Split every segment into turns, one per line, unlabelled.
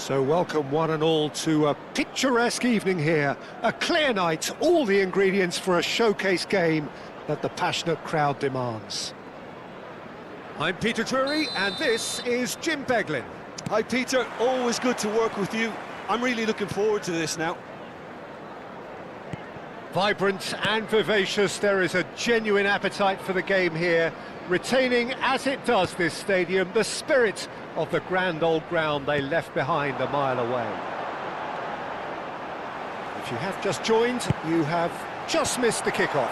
So welcome one and all to a picturesque evening here. A clear night, all the ingredients for a showcase game that the passionate crowd demands. I'm Peter Drury and this is Jim Beglin.
Hi Peter, always good to work with you. I'm really looking forward to this now.
Vibrant and vivacious, there is a genuine appetite for the game here, retaining, as it does this stadium, the spirit of the grand old ground they left behind a mile away. If you have just joined, you have just missed the kickoff.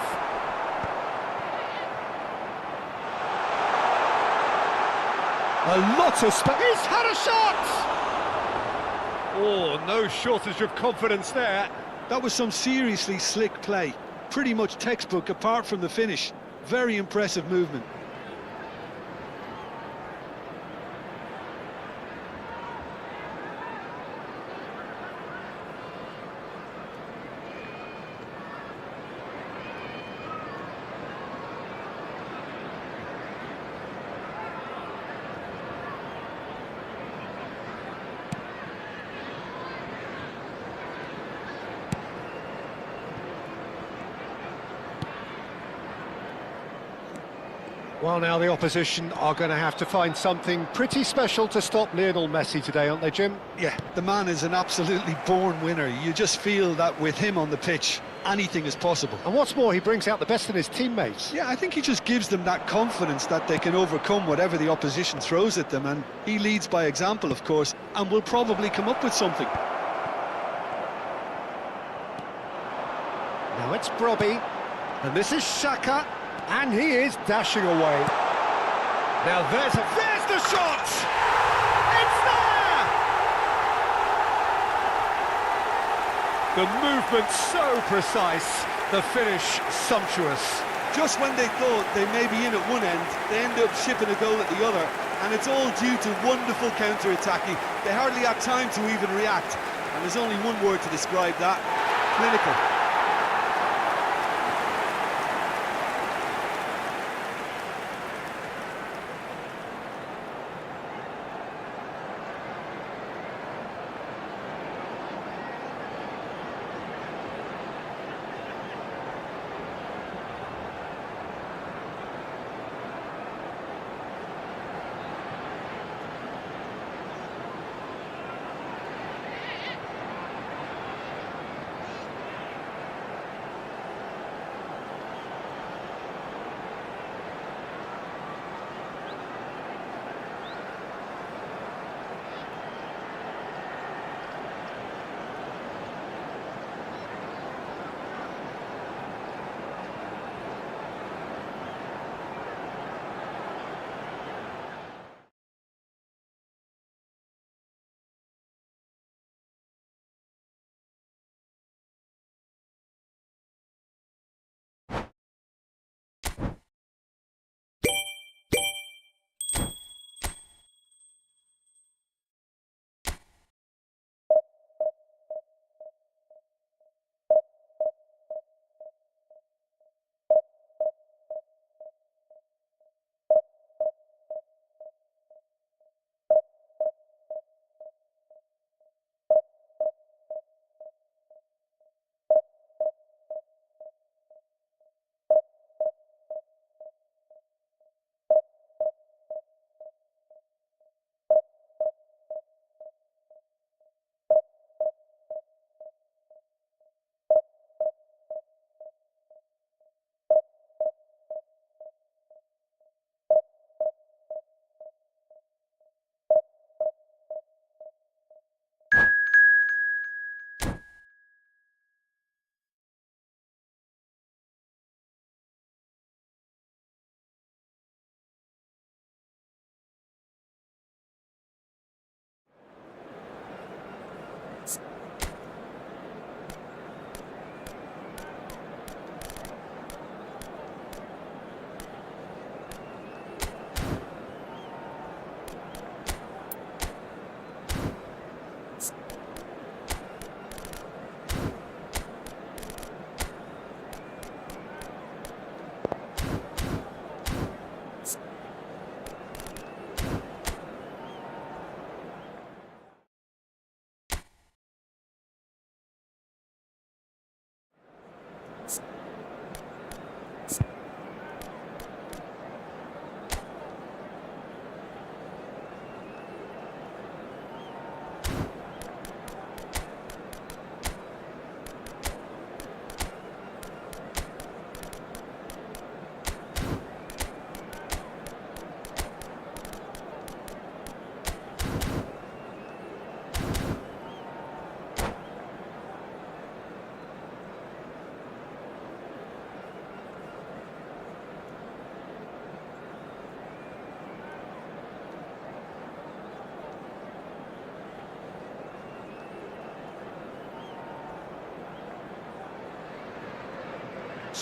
A lot of space. He's had a shot! Oh, no shortage of confidence there.
That was some seriously slick play. Pretty much textbook apart from the finish. Very impressive movement.
Well, now the opposition are going to have to find something pretty special to stop Lionel Messi today, aren't they, Jim?
Yeah, the man is an absolutely born winner. You just feel that with him on the pitch, anything is possible.
And what's more, he brings out the best in his teammates.
Yeah, I think he just gives them that confidence that they can overcome whatever the opposition throws at them, and he leads by example, of course, and will probably come up with something.
Now it's Brobby, and this is Xhaka. And he is dashing away. Now there's the shot! It's there! The movement so precise, the finish sumptuous.
Just when they thought they may be in at one end, they end up shipping a goal at the other, and it's all due to wonderful counter-attacking. They hardly had time to even react, and there's only one word to describe that: clinical.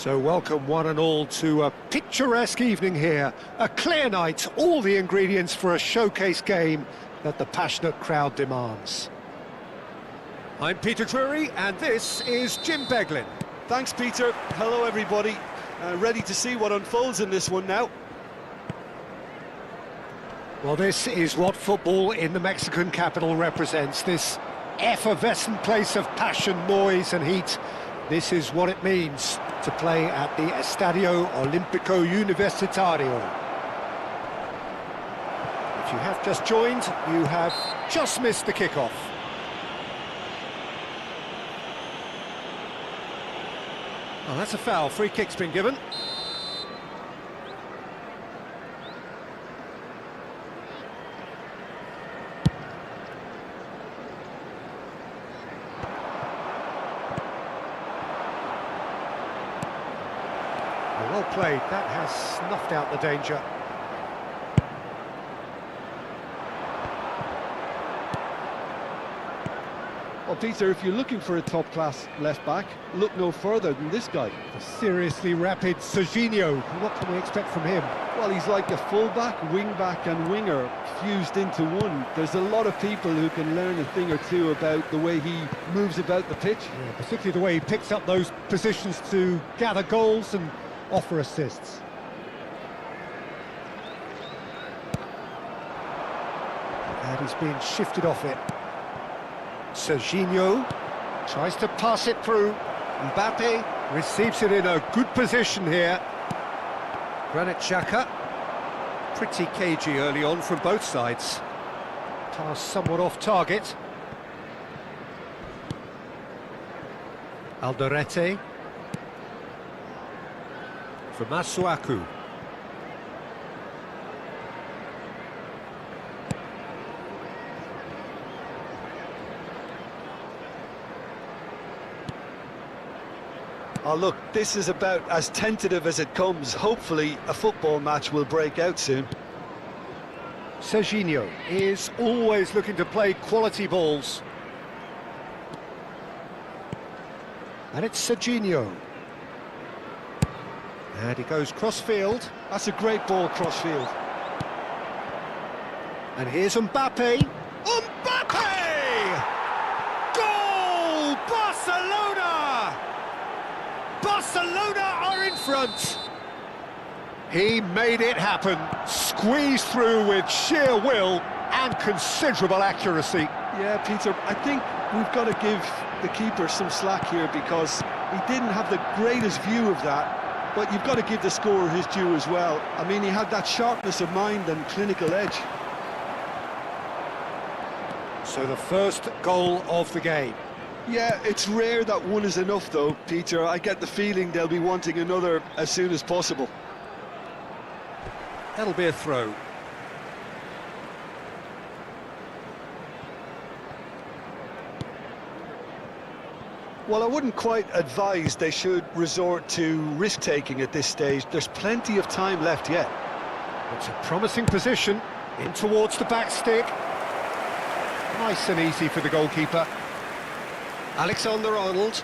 So welcome one and all to a picturesque evening here. A clear night, all the ingredients for a showcase game that the passionate crowd demands. I'm Peter Drury and this is Jim Beglin.
Thanks, Peter. Hello, everybody. Ready to see what unfolds in this one now.
Well, this is what football in the Mexican capital represents. This effervescent place of passion, noise and heat. This is what it means to play at the Estadio Olímpico Universitario. If you have just joined, you have just missed the kickoff. Oh, that's a foul. Free kick's been given. Well played, that has snuffed out the danger.
Well, Peter, if you're looking for a top-class left-back, look no further than this guy.
The seriously rapid Serginho. What can we expect from him?
Well, he's like a full-back, wing-back and winger fused into one. There's a lot of people who can learn a thing or two about the way he moves about the pitch.
Yeah, particularly the way he picks up those positions to gather goals and offer assists. And he's being shifted off it. Serginho tries to pass it through. Mbappe receives it in a good position here. Granit Xhaka, pretty cagey early on from both sides. Pass somewhat off target. Alderete. For Masuaku.
Oh, look, this is about as tentative as it comes. Hopefully, a football match will break out soon.
Serginho is always looking to play quality balls. And it's Serginho. And he goes cross-field.
That's a great ball cross-field.
And here's Mbappe. Mbappe! Goal! Barcelona! Barcelona are in front. He made it happen. Squeezed through with sheer will and considerable accuracy.
Yeah, Peter, I think we've got to give the keeper some slack here because he didn't have the greatest view of that. But you've got to give the scorer his due as well. I mean, he had that sharpness of mind and clinical edge.
So the first goal of the game.
Yeah, it's rare that one is enough, though, Peter. I get the feeling they'll be wanting another as soon as possible.
That'll be a throw.
Well, I wouldn't quite advise they should resort to risk-taking at this stage. There's plenty of time left yet.
It's a promising position, in towards the back stick. Nice and easy for the goalkeeper. Alexander-Arnold.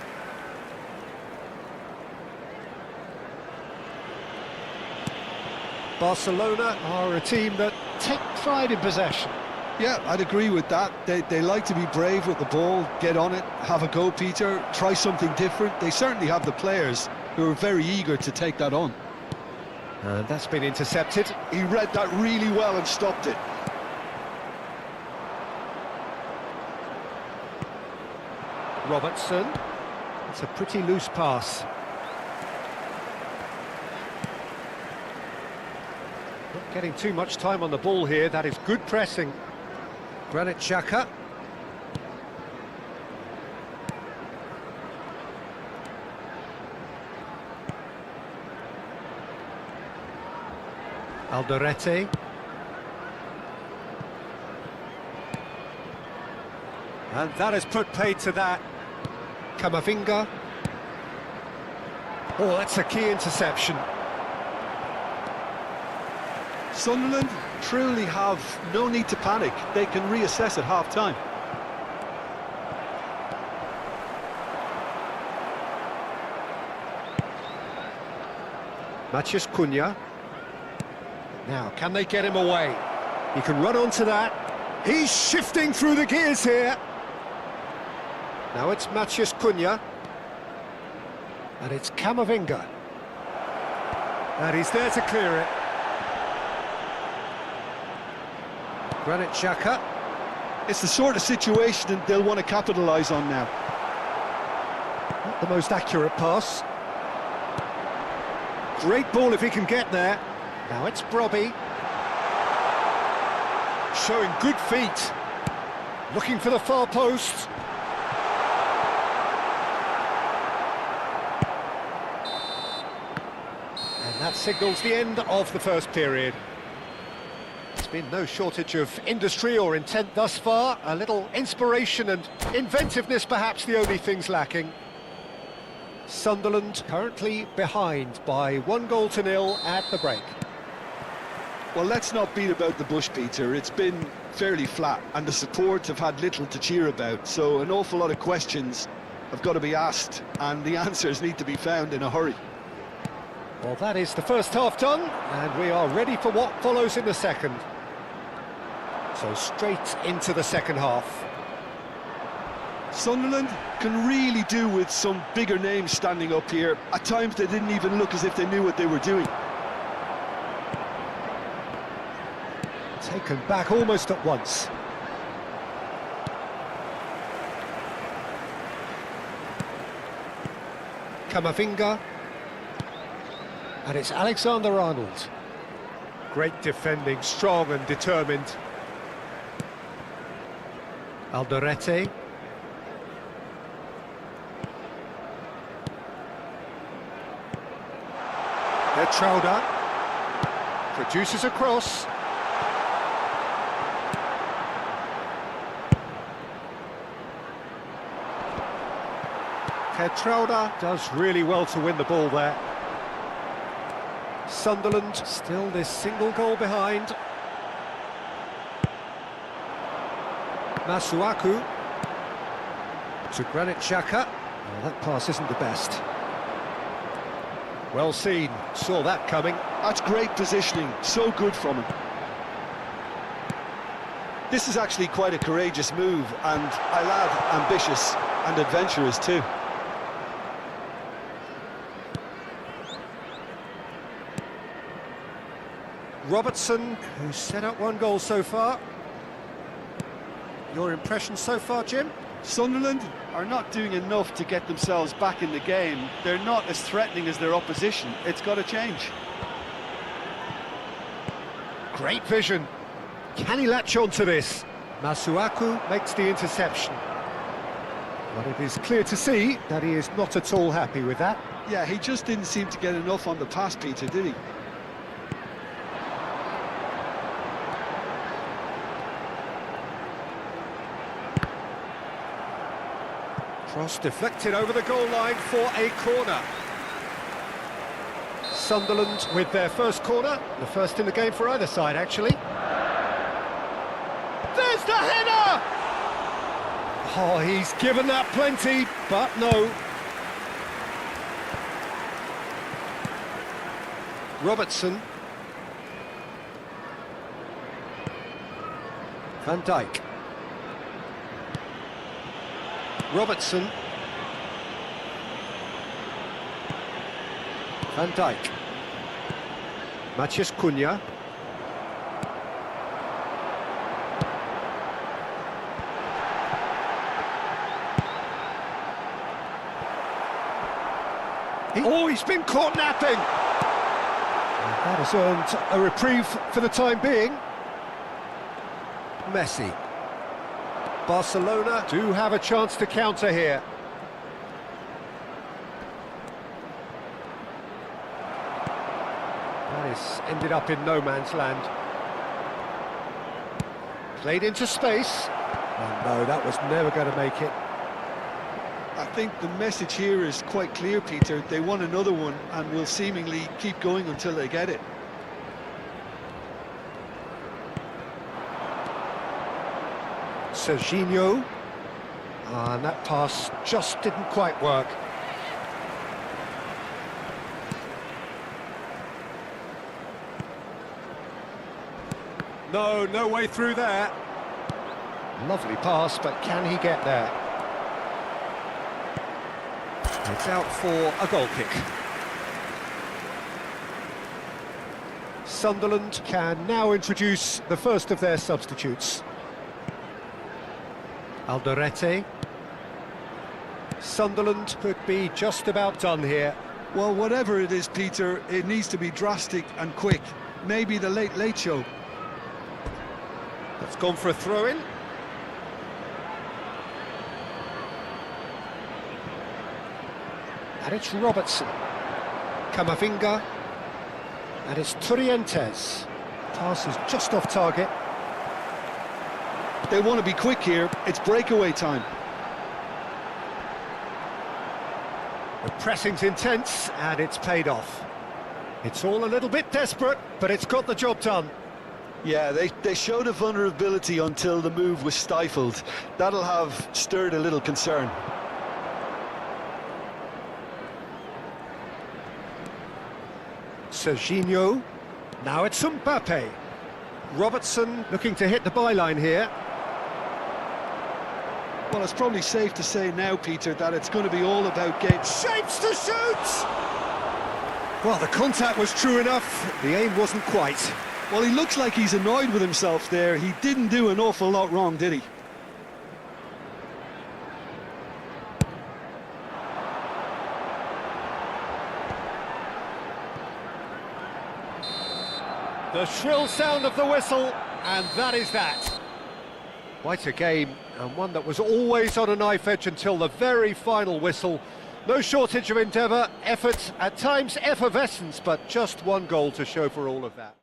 Barcelona are a team that take pride in possession.
Yeah, I'd agree with that. They like to be brave with the ball, get on it, have a go, Peter, try something different. They certainly have the players who are very eager to take that on.
And that's been intercepted.
He read that really well and stopped it.
Robertson. It's a pretty loose pass. Not getting too much time on the ball here. That is good pressing. Granit Xhaka. Alderete. And that has put paid to that. Camavinga. Oh, that's a key interception.
Sunderland truly have no need to panic. They can reassess at half-time.
Matheus Cunha. Now, can they get him away? He can run onto that. He's shifting through the gears here. Now it's Matheus Cunha. And it's Camavinga. And he's there to clear it. Granit Xhaka.
It's the sort of situation that they'll want to capitalise on now.
Not the most accurate pass. Great ball if he can get there. Now it's Brobbey. Showing good feet. Looking for the far post. And that signals the end of the first period. There's been no shortage of industry or intent thus far. A little inspiration and inventiveness perhaps the only things lacking. Sunderland currently behind by 1-0 at the break.
Well, let's not beat about the bush, Peter. It's been fairly flat, and the support have had little to cheer about, so an awful lot of questions have got to be asked, and the answers need to be found in a hurry.
Well, that is the first half done, and we are ready for what follows in the second. So straight into the second half.
Sunderland can really do with some bigger names standing up here. At times they didn't even look as if they knew what they were doing.
Taken back almost at once. Camavinga. And it's Alexander-Arnold. Great defending, strong and determined. Alderete. Trauda produces a cross. Trauda does really well to win the ball there. Sunderland still this single goal behind. Masuaku to Granit Xhaka. Oh, that pass isn't the best. Well seen, saw that coming.
That's great positioning, so good from him. This is actually quite a courageous move, and I'll add ambitious and adventurous too.
Robertson, who's set up 1 goal so far. Your impression so far, Jim?
Sunderland are not doing enough to get themselves back in the game. They're not as threatening as their opposition. It's got to change.
Great vision. Can he latch on to this? Masuaku makes the interception. But it is clear to see that he is not at all happy with that.
Yeah, he just didn't seem to get enough on the pass, Peter, did he?
Cross deflected over the goal line for a corner. Sunderland with their first corner, the first in the game for either side, actually. There's the header! Oh, he's given that plenty, but no. Robertson. Van Dijk. Robertson. Van Dijk. Matheus Cunha. He's been caught napping. And that has earned a reprieve for the time being. Messi. Barcelona do have a chance to counter here. That has ended up in no man's land. Played into space. Oh no, that was never going to make it.
I think the message here is quite clear, Peter. They want another one and will seemingly keep going until they get it.
Serginho. And that pass just didn't quite work. No, no way through there. Lovely pass, but can he get there? It's out for a goal kick. Sunderland can now introduce the first of their substitutes. Alderete. Sunderland could be just about done here.
Well, whatever it is, Peter, it needs to be drastic and quick. Maybe the late show.
It's gone for a throw-in. And it's Robertson. Camavinga. And it's Turrientes. Pass is just off target.
They want to be quick here. It's breakaway time.
The pressing's intense, and it's paid off. It's all a little bit desperate, but it's got the job done.
Yeah, they showed a vulnerability until the move was stifled. That'll have stirred a little concern.
Serginho. Now it's Mbappe. Robertson looking to hit the byline here.
Well, it's probably safe to say now, Peter, that it's going to be all about game.
Shapes to shoot! Well, the contact was true enough, the aim wasn't quite.
Well, he looks like he's annoyed with himself there. He didn't do an awful lot wrong, did he?
The shrill sound of the whistle, and that is that. Quite a game, and one that was always on a knife edge until the very final whistle. No shortage of endeavour, effort, at times effervescence, but just one goal to show for all of that.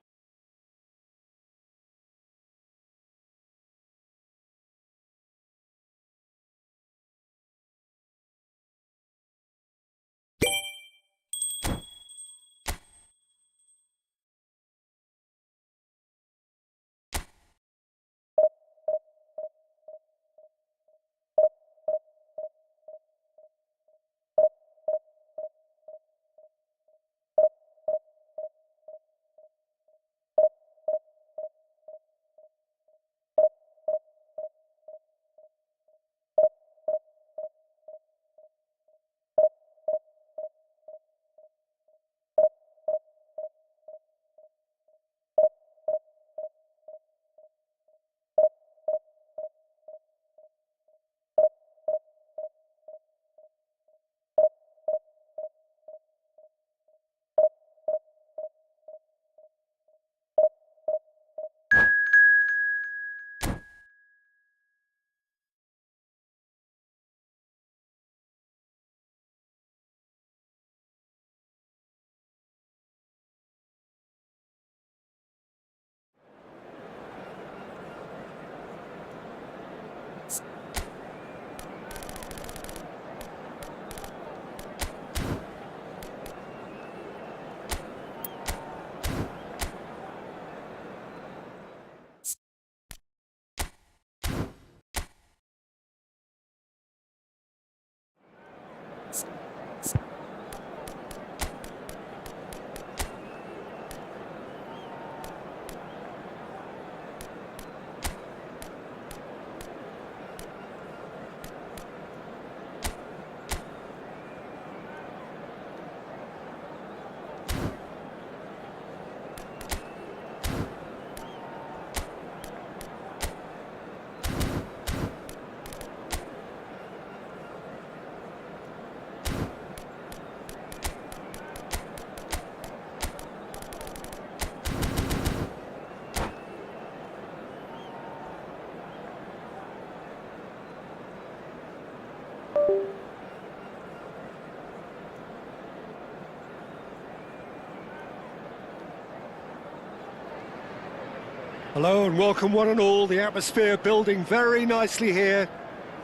Hello and welcome one and all. The atmosphere building very nicely here.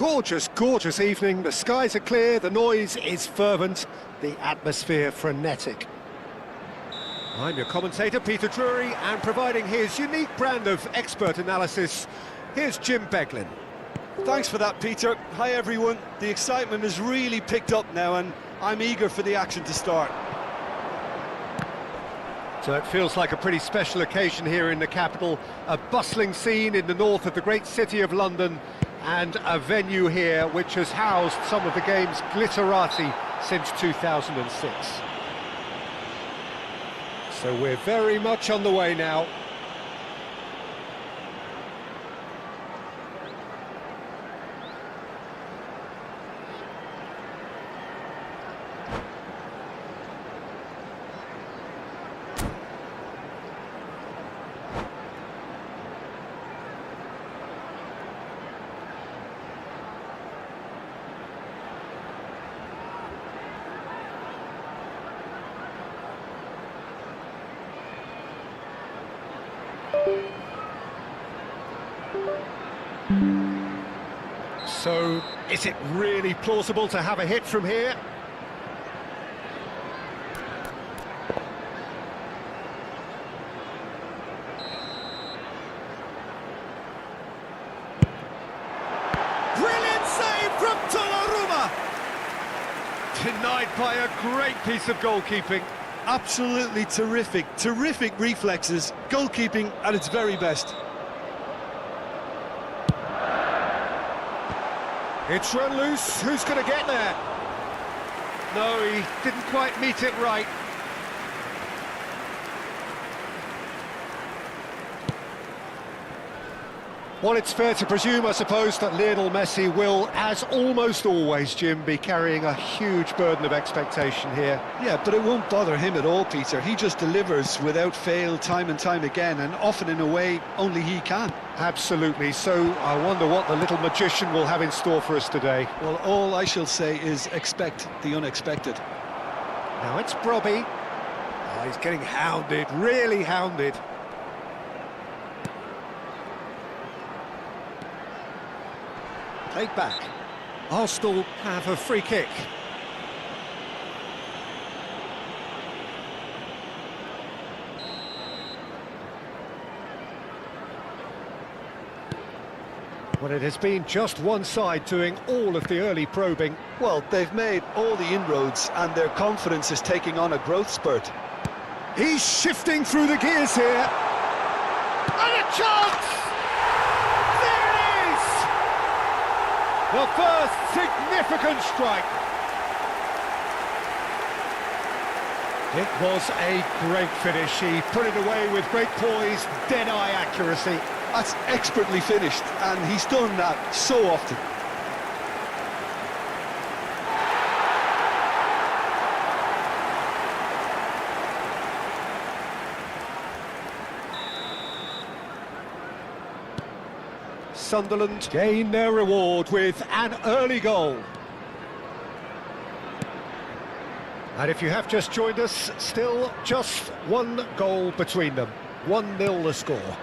Gorgeous, gorgeous evening. The skies are clear, the noise is fervent, the atmosphere frenetic. I'm your commentator, Peter Drury, and providing his unique brand of expert analysis, here's Jim Beglin.
Thanks for that, Peter. Hi, everyone. The excitement has really picked up now, and I'm eager for the action to start.
So it feels like a pretty special occasion here in the capital, a bustling scene in the north of the great city of London, and a venue here which has housed some of the game's glitterati since 2006. So we're very much on the way now. So, is it really plausible to have a hit from here?
Brilliant save from Donnarumma!
Denied by a great piece of goalkeeping.
Absolutely terrific reflexes, goalkeeping at its very best.
It's run loose, who's going to get there? No, he didn't quite meet it right. Well, it's fair to presume, I suppose, that Lionel Messi will, as almost always, Jim, be carrying a huge burden of expectation here.
Yeah, but it won't bother him at all, Peter. He just delivers without fail time and time again, and often in a way only he can.
Absolutely, so I wonder what the little magician will have in store for us today.
Well, all I shall say is expect the unexpected.
Now it's Brobby. Oh, he's getting hounded, really hounded. Played back. Arsenal have a free kick. Well, it has been just one side doing all of the early probing.
Well, they've made all the inroads and their confidence is taking on a growth spurt.
He's shifting through the gears here. And a chance! There it is! The first significant strike. It was a great finish. He put it away with great poise, dead-eye accuracy.
That's expertly finished, and he's done that so often.
Sunderland gain their reward with an early goal. And if you have just joined us, still just one goal between them. 1-0 the score.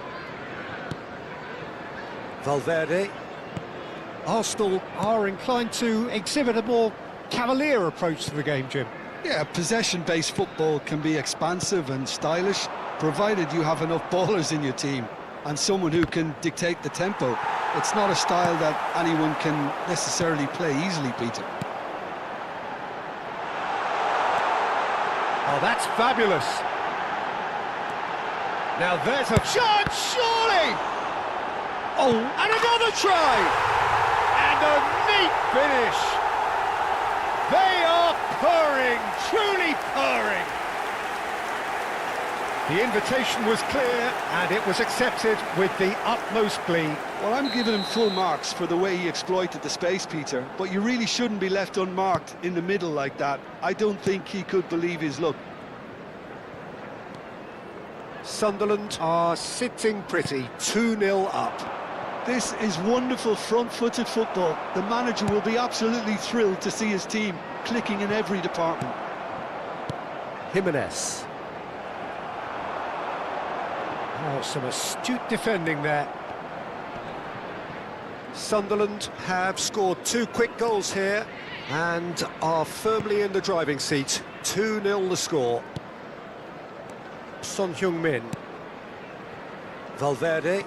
Valverde. Arsenal are inclined to exhibit a more cavalier approach to the game, Jim.
Yeah, possession-based football can be expansive and stylish, provided you have enough ballers in your team and someone who can dictate the tempo. It's not a style that anyone can necessarily play easily, Peter.
Oh, that's fabulous. Now there's a shot, surely! Oh, and another try! And a neat finish! They are purring, truly purring! The invitation was clear, and it was accepted with the utmost glee.
Well, I'm giving him full marks for the way he exploited the space, Peter, but you really shouldn't be left unmarked in the middle like that. I don't think he could believe his luck.
Sunderland are sitting pretty, 2-0 up.
This is wonderful front-footed football. The manager will be absolutely thrilled to see his team clicking in every department.
Jimenez. Oh, some astute defending there. Sunderland have scored 2 quick goals here and are firmly in the driving seat. 2-0 the score. Son Heung-min. Valverde.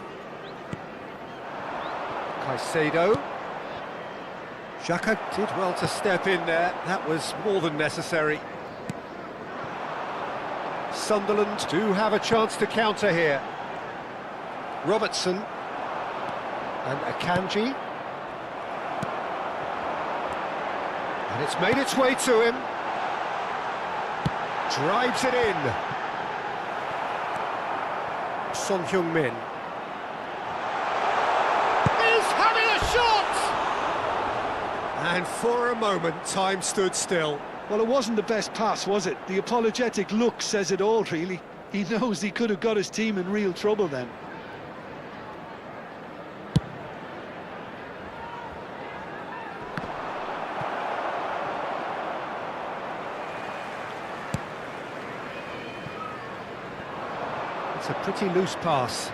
Caicedo. Xhaka did well to step in there. That was more than necessary. Sunderland do have a chance to counter here. Robertson and Akanji. And it's made its way to him. Drives it in. Son Heung-min. He's having a shot! And for a moment, time stood still.
Well, it wasn't the best pass, was it? The apologetic look says it all, really. He knows he could have got his team in real trouble then.
It's a pretty loose pass.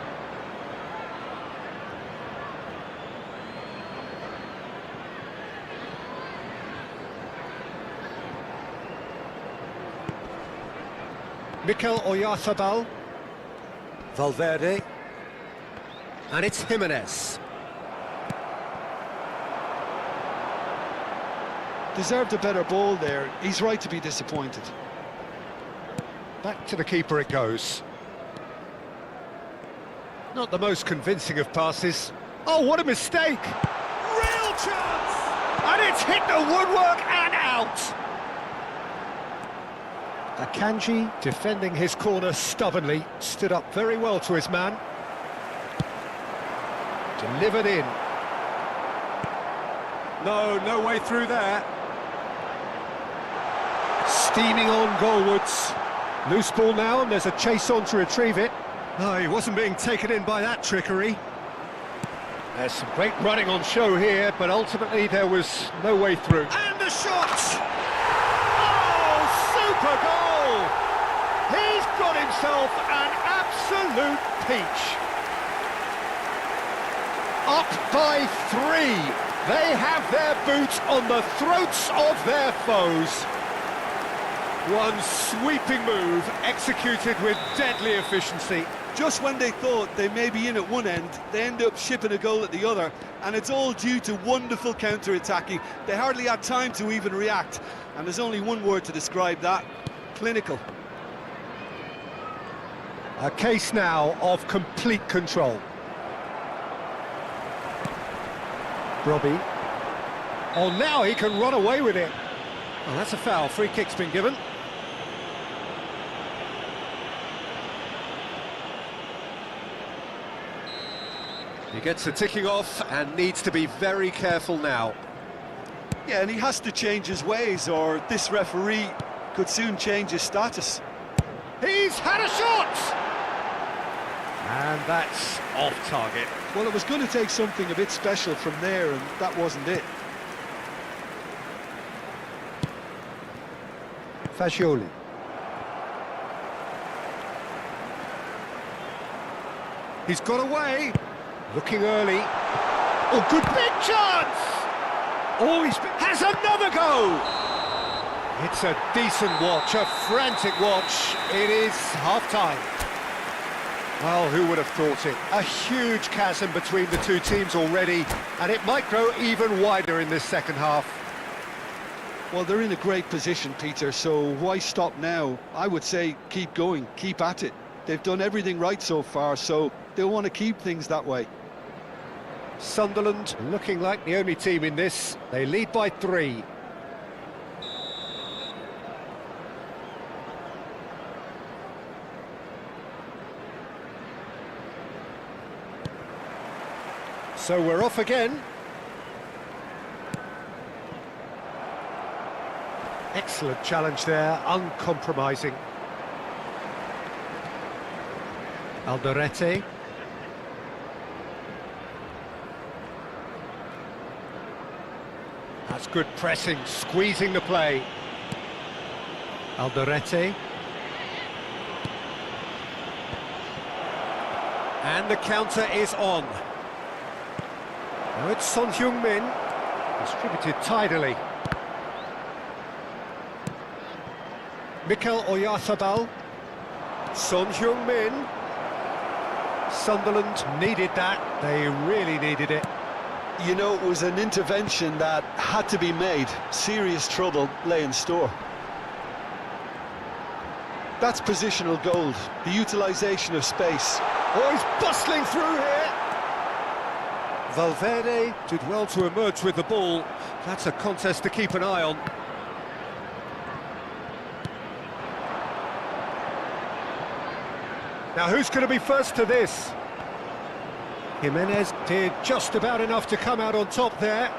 Mikel Oyarzabal. Valverde. And it's Jimenez.
Deserved a better ball there. He's right to be disappointed.
Back to the keeper it goes. Not the most convincing of passes. Oh, what a mistake!
Real chance!
And it's hit the woodwork and out! Akanji, defending his corner stubbornly, stood up very well to his man. Delivered in. No way through there. Steaming on goalwards. Loose ball now, and there's a chase on to retrieve it. No, he wasn't being taken in by that trickery. There's some great running on show here, but ultimately there was no way through. And the shot! Oh, super goal! He's got himself an absolute peach. Up by 3. They have their boots on the throats of their foes. One sweeping move, executed with deadly efficiency.
Just when they thought they may be in at one end, they end up shipping a goal at the other, and it's all due to wonderful counter-attacking. They hardly had time to even react, and there's only one word to describe that: clinical.
A case now of complete control. Robbie. Oh, now he can run away with it. Oh, that's a foul. Free kick's been given. He gets the ticking off and needs to be very careful now.
Yeah, and he has to change his ways, or this referee could soon change his status.
He's had a shot! And that's off target.
Well, it was going to take something a bit special from there, and that wasn't it.
Fagioli. He's got away. Looking early. Oh, good big chance! Oh, he has another go! It's a decent watch, a frantic watch. It is half-time. Well, who would have thought it? A huge chasm between the two teams already, and it might grow even wider in this second half.
Well, they're in a great position, Peter, so why stop now? I would say keep going, keep at it. They've done everything right so far, so they'll want to keep things that way.
Sunderland looking like the only team in this. They lead by 3. So we're off again. Excellent challenge there, uncompromising. Alderete. That's good pressing, squeezing the play. Alderete. And the counter is on. Now it's Son Heung-min, distributed tidily. Mikel Oyarzabal. Son Heung-min. Sunderland needed that, they really needed it.
You know, it was an intervention that had to be made. Serious trouble lay in store. That's positional gold, the utilisation of space.
Oh, he's bustling through here. Valverde did well to emerge with the ball. That's a contest to keep an eye on. Now who's going to be first to this? Jimenez did just about enough to come out on top there.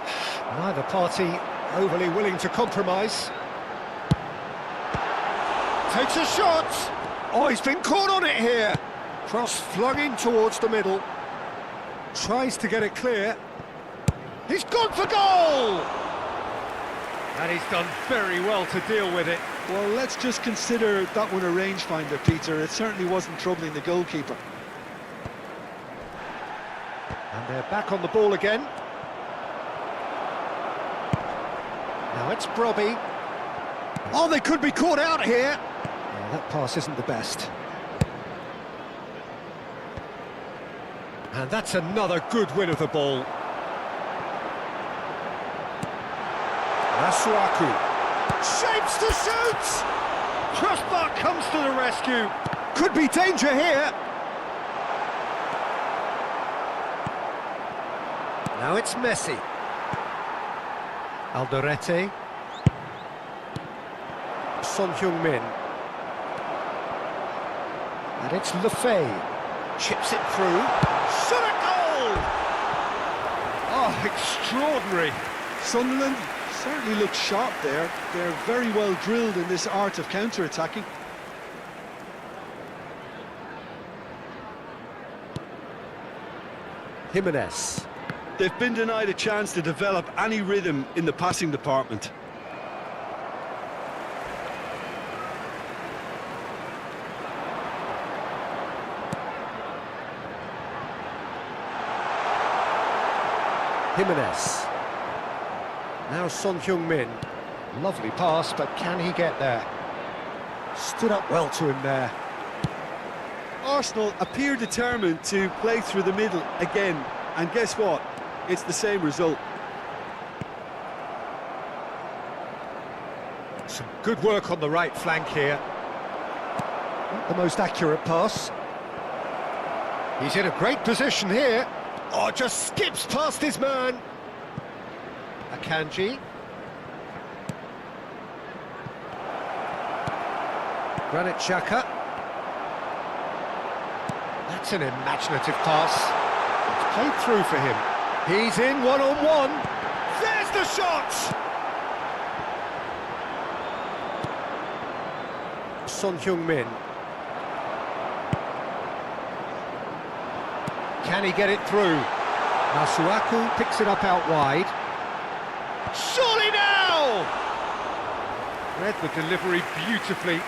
Neither party overly willing to compromise. Takes a shot. Oh, he's been caught on it here. Cross flung in towards the middle. Tries to get it clear. He's gone for goal! And he's done very well to deal with it.
Well, let's just consider that one a rangefinder, Peter. It certainly wasn't troubling the goalkeeper.
And they're back on the ball again. Now it's Brobby. Oh, they could be caught out here. Oh, that pass isn't the best. And that's another good win of the ball. Masuaku. Shapes to shoot! Crossbar comes to the rescue. Could be danger here. Now it's Messi. Alderete. Son Heung-min. And it's Lefay. Chips it through. Shot a goal! Oh, extraordinary.
Sunderland certainly looked sharp there. They're very well drilled in this art of counter-attacking.
Jimenez.
They've been denied a chance to develop any rhythm in the passing department.
Jimenez. Now Son Heung-min. Lovely pass, but can he get there? Stood up well to him there.
Arsenal appear determined to play through the middle again, and guess what? It's the same result.
Some good work on the right flank here. Not the most accurate pass. He's in a great position here. Oh, just skips past his man. Akanji. Granit Xhaka. That's an imaginative pass. It's played through for him. He's in one-on-one. There's the shot! Son Heung-min. Can he get it through? Masuaku picks it up out wide. Surely now! Read the delivery beautifully,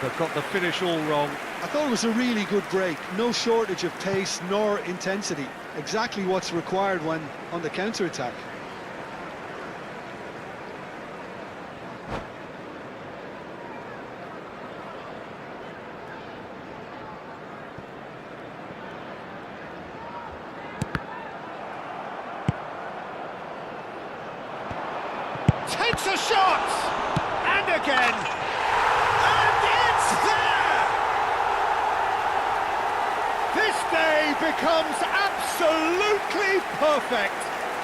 but got the finish all wrong.
I thought it was a really good break. No shortage of pace nor intensity. Exactly what's required when on the counter-attack.
Takes a shot! And again! And it's there! This day becomes absolutely perfect,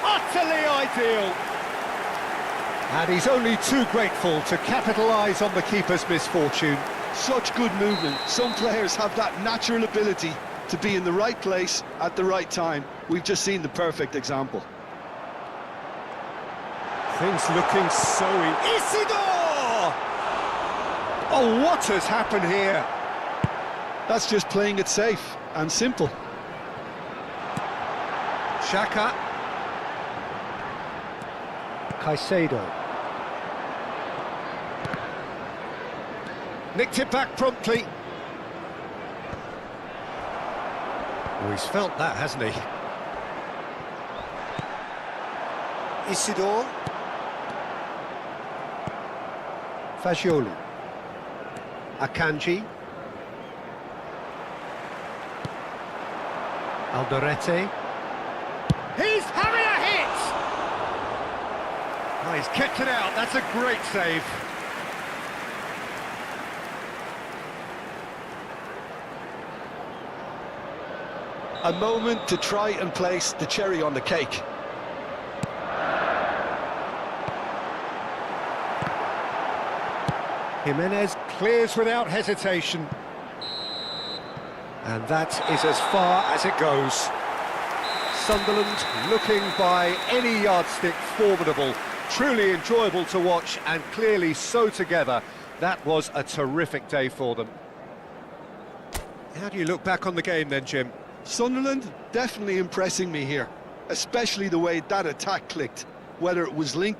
utterly ideal. And he's only too grateful to capitalise on the keeper's misfortune.
Such good movement. Some players have that natural ability to be in the right place at the right time. We've just seen the perfect example.
Things looking so Isidore! Oh, what has happened here?
That's just playing it safe and simple.
Xhaka. Caicedo. Nicked it back promptly. Oh, he's felt that, hasn't he? Isidore. Fagioli. Akanji. Alderete. He's having a hit! Oh, he's kept it out, that's a great save.
A moment to try and place the cherry on the cake.
Jimenez clears without hesitation. And that is as far as it goes. Sunderland looking by any yardstick formidable. Truly enjoyable to watch and clearly so together. That was a terrific day for them. How do you look back on the game then, Jim?
Sunderland definitely impressing me here, especially the way that attack clicked, whether it was linked